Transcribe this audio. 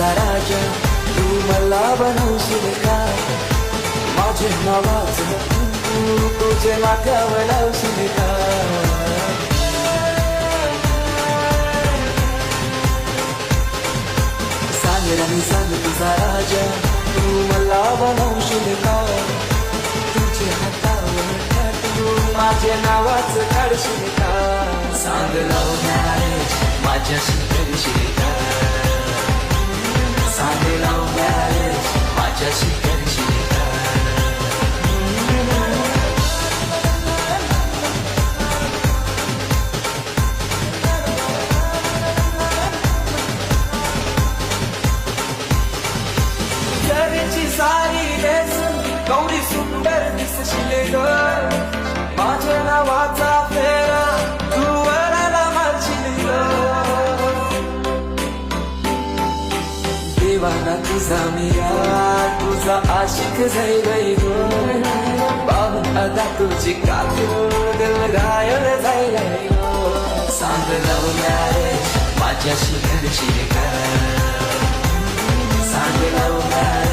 तुझा राजा, तू मला बनवशील का? माझे नावाचं तू तुझे माथ्यावर लावशील का? सांग राणी सांग तुझा राजा, तू मला बनवशील का? तुझे हातावर tattoo माझे नावाचं काढशील का? सांग लव मॅरेज माझ्याशी करशील का? सांग लव मॅरेज माझ्याशी करशील का? घरची सारी लेसन गौरी सुंदर दिसशील ग, माझ्या नावाचा फेरा तू वराला मारशील ग. देवाना तुझा मीरा, तुझा आशिक जाई गई ग, पाहून अदा तुझी काकू दिल घायल जायला ग. सांग लव मॅरेज माझ्याशी करशील का? सांग लव मॅरेज